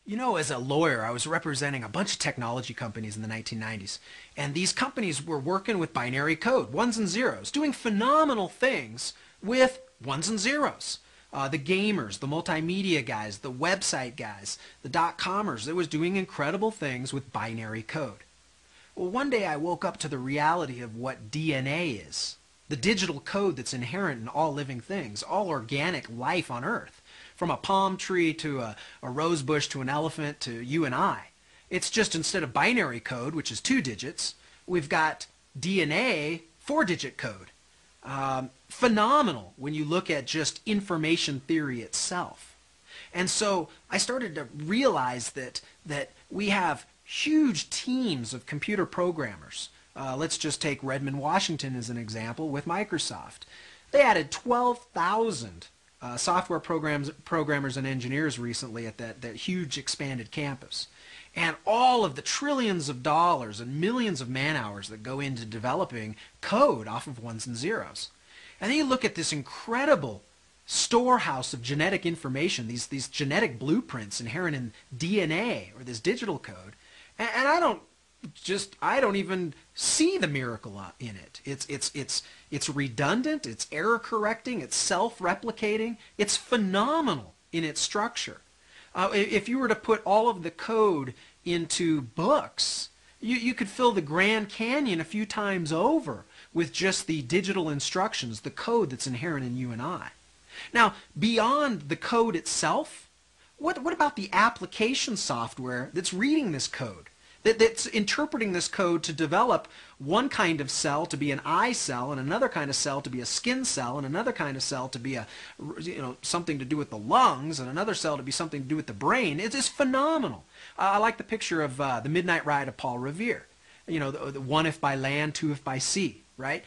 You know, as a lawyer, I was representing a bunch of technology companies in the 1990s, and these companies were working with binary code, ones and zeros, doing phenomenal things with ones and zeros. The gamers, the multimedia guys, the website guys, the dot-commers, they was doing incredible things with binary code. Well, one day I woke up to the reality of what DNA is, the digital code that's inherent in all living things, all organic life on Earth. From a palm tree to a rose bush to an elephant to you and I. It's just instead of binary code, which is 2 digits, we've got DNA 4-digit code. Phenomenal when you look at just information theory itself. And so I started to realize that we have huge teams of computer programmers. Let's just take Redmond, Washington as an example with Microsoft. They added 12,000 software programmers and engineers recently at that huge expanded campus. And all of the trillions of dollars and millions of man hours that go into developing code off of ones and zeros. And then you look at this incredible storehouse of genetic information, these genetic blueprints inherent in DNA or this digital code, and I don't even see the miracle in it. It's redundant, it's error correcting, it's self-replicating, it's phenomenal in its structure. If you were to put all of the code into books, you could fill the Grand Canyon a few times over with just the digital instructions, the code that's inherent in you and I. Now, beyond the code itself, what about the application software that's reading this code? That's interpreting this code to develop one kind of cell to be an eye cell, and another kind of cell to be a skin cell, and another kind of cell to be something to do with the lungs, and another cell to be something to do with the brain. It's just phenomenal. I like the picture of the Midnight Ride of Paul Revere. You know, the 1 if by land, 2 if by sea, right?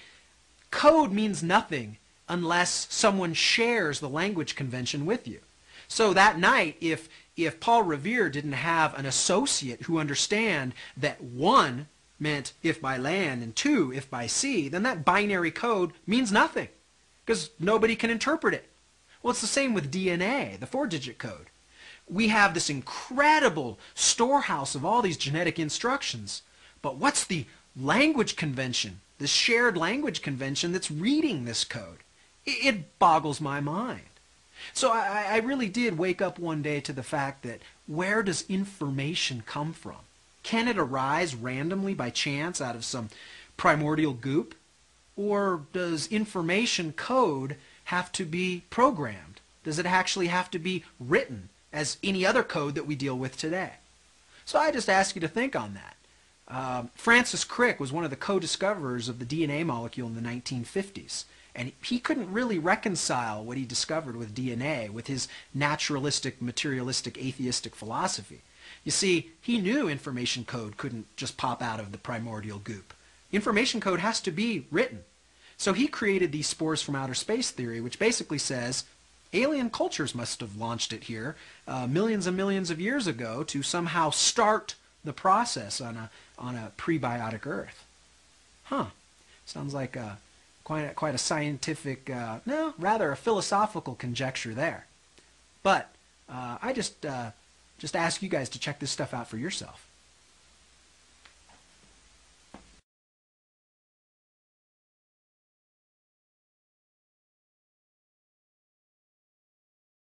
Code means nothing unless someone shares the language convention with you. So that night, if Paul Revere didn't have an associate who understand that 1 meant if by land and 2 if by sea, then that binary code means nothing because nobody can interpret it. Well, it's the same with DNA, the 4-digit code. We have this incredible storehouse of all these genetic instructions, but what's the language convention, the shared language convention that's reading this code? It boggles my mind. So I really did wake up one day to the fact that where does information come from? Can it arise randomly by chance out of some primordial goop? Or does information code have to be programmed? Does it actually have to be written as any other code that we deal with today? So I just ask you to think on that. Francis Crick was one of the co-discoverers of the DNA molecule in the 1950s. And he couldn't really reconcile what he discovered with DNA with his naturalistic, materialistic, atheistic philosophy. You see, he knew information code couldn't just pop out of the primordial goop. Information code has to be written. So he created the spores from outer space theory, which basically says alien cultures must have launched it here millions and millions of years ago to somehow start the process on a prebiotic Earth. Huh. Sounds like quite a scientific, no, rather a philosophical conjecture there. But I just ask you guys to check this stuff out for yourself.